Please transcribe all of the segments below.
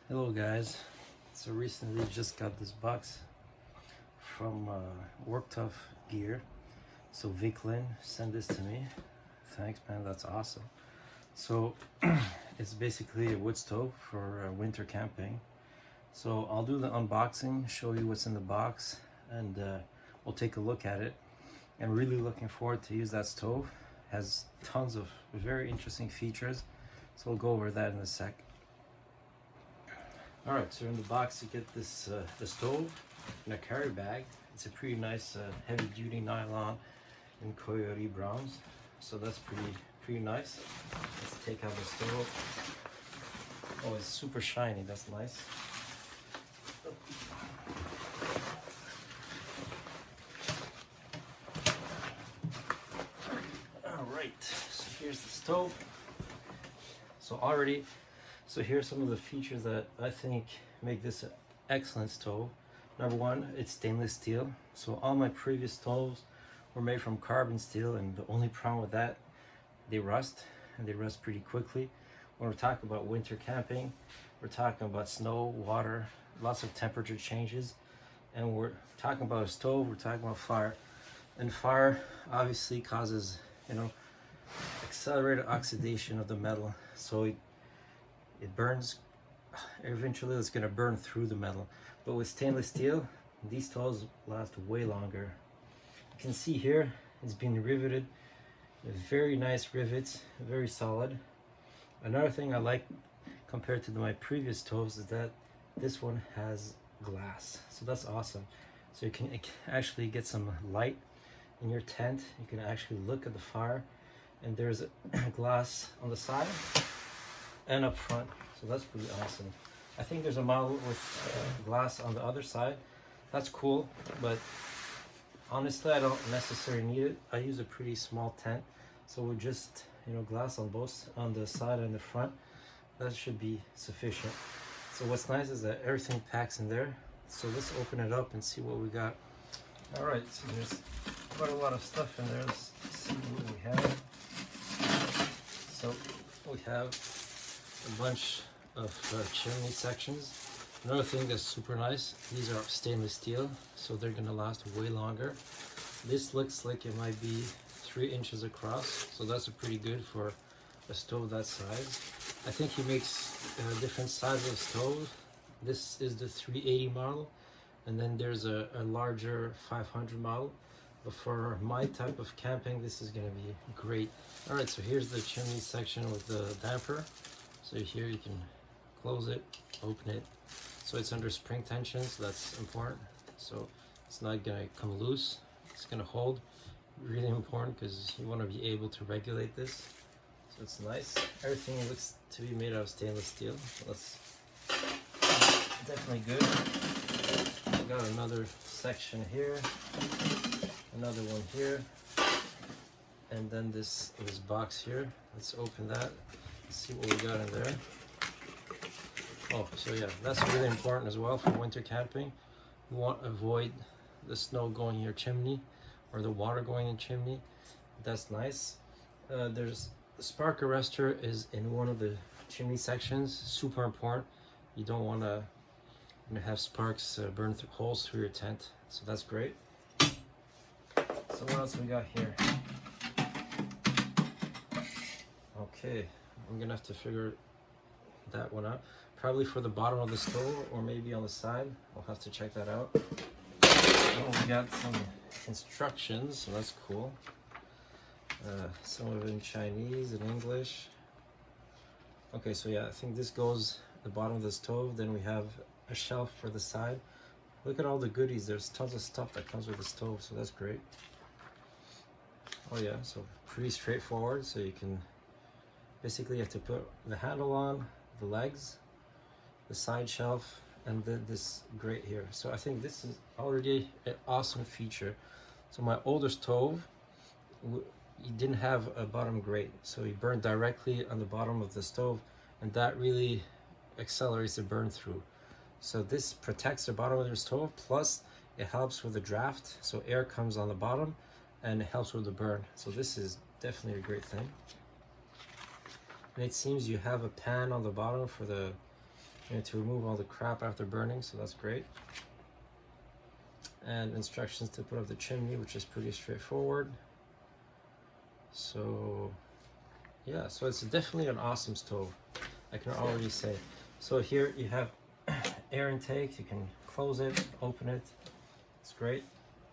Hello guys, so recently just got this box from Work Tuff Gear. So Vic Lin sent this to me. Thanks man, that's awesome. So it's basically a wood stove for winter camping. So I'll do the unboxing, show you what's in the box, and we'll take a look at it. I'm really looking forward to use that stove. It has tons of very interesting features, so we'll go over that in a sec. Alright, so in the box you get this the stove and a carry bag. It's a pretty nice heavy duty nylon in coyote browns, so that's pretty nice. Let's take out the stove. Oh, it's super shiny, that's nice. Alright, so here's the stove. So here's some of the features that I think make this an excellent stove. Number one, it's stainless steel. So all my previous stoves were made from carbon steel, and the only problem with that, they rust, and they rust pretty quickly. When we're talking about winter camping, we're talking about snow, water, lots of temperature changes, and we're talking about a stove, we're talking about fire. And fire obviously causes, accelerated oxidation of the metal. So it burns, eventually it's going to burn through the metal. But with stainless steel, these stoves last way longer. You can see here it's been riveted with very nice rivets, very solid. Another thing I like compared to my previous stoves is that this one has glass, so that's awesome. So you can actually get some light in your tent. You can actually look at the fire, and there's a glass on the side and up front, so that's pretty awesome. I think there's a model with glass on the other side. That's cool, but honestly I don't necessarily need it. I use a pretty small tent, so with just glass on both, on the side and the front, that should be sufficient. So what's nice is that everything packs in there. So let's open it up and see what we got. All right, so there's quite a lot of stuff in there. Let's see what we have. So we have a bunch of chimney sections. Another thing that's super nice, these are stainless steel, so they're gonna last way longer. This looks like it might be 3 inches across, so that's pretty good for a stove that size. I think he makes different sizes of stove. This is the 380 model, and then there's a larger 500 model. But for my type of camping, this is gonna be great. All right, so here's the chimney section with the damper. So here you can close it, open it. So it's under spring tension, so that's important. So it's not gonna come loose, it's gonna hold. Really important because you wanna be able to regulate this. So it's nice. Everything looks to be made out of stainless steel. So that's definitely good. I've got another section here, another one here, and then this box here. Let's open that. See what we got in there. Oh, so yeah, that's really important as well for winter camping. You want to avoid the snow going in your chimney or the water going in chimney. That's nice. There's the spark arrestor is in one of the chimney sections. Super important. You don't want to have sparks burn through holes through your tent. So that's great. So what else we got here? Okay. I'm gonna have to figure that one out. Probably for the bottom of the stove, or maybe on the side. I'll have to check that out. Oh, we got some instructions, so that's cool. Some of it in Chinese and English. Okay, so yeah, I think this goes at the bottom of the stove. Then we have a shelf for the side. Look at all the goodies. There's tons of stuff that comes with the stove, so that's great. Oh yeah, so pretty straightforward. So you can basically, you have to put the handle on, the legs, the side shelf, and then this grate here. So I think this is already an awesome feature. So my older stove, he didn't have a bottom grate, so he burned directly on the bottom of the stove, and that really accelerates the burn through. So this protects the bottom of your stove, plus it helps with the draft, so air comes on the bottom, and it helps with the burn. So this is definitely a great thing. And it seems you have a pan on the bottom for the to remove all the crap after burning, so that's great. And instructions to put up the chimney, which is pretty straightforward. So yeah, so it's definitely an awesome stove, I can already say. So here you have air intake, you can close it, open it, it's great.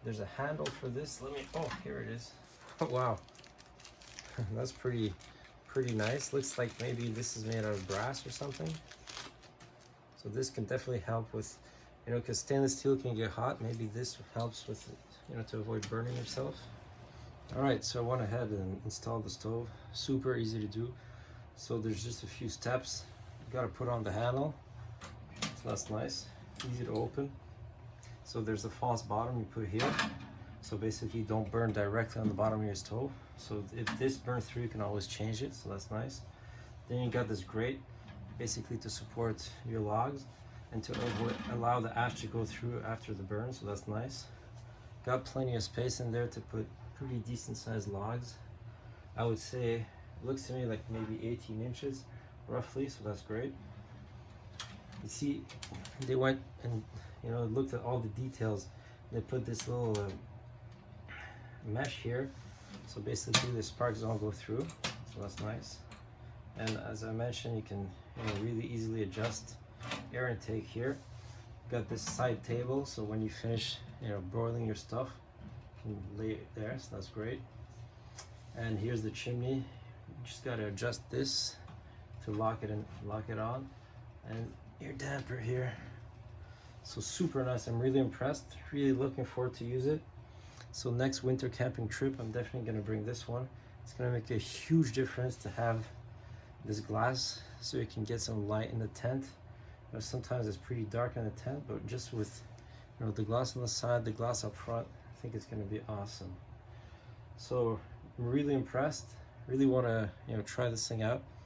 There's a handle for this. Let me, oh, here it is. Oh, wow. That's pretty nice. Looks like maybe this is made out of brass or something. So this can definitely help with, because stainless steel can get hot. Maybe this helps with, to avoid burning yourself. All right, so I went ahead and installed the stove. Super easy to do. So there's just a few steps. You gotta put on the handle. So that's nice, easy to open. So there's a false bottom you put here. So basically you don't burn directly on the bottom of your stove. So if this burns through, you can always change it, so that's nice. Then you got this grate, basically to support your logs and to allow the ash to go through after the burn, so that's nice. Got plenty of space in there to put pretty decent sized logs. I would say, it looks to me like maybe 18 inches roughly, so that's great. You see, they went and looked at all the details. They put this little mesh here, so basically the sparks don't go through, so that's nice. And as I mentioned, you can really easily adjust air intake here. Got this side table, so when you finish broiling your stuff, you can lay it there, so that's great. And here's the chimney. You just got to adjust this to lock it in, lock it on, and your damper here. So super nice. I'm really impressed, really looking forward to use it. So next winter camping trip, I'm definitely going to bring this one. It's going to make a huge difference to have this glass so you can get some light in the tent. Sometimes it's pretty dark in the tent, but just with the glass on the side, the glass up front, I think it's going to be awesome. So I'm really impressed, really want to try this thing out.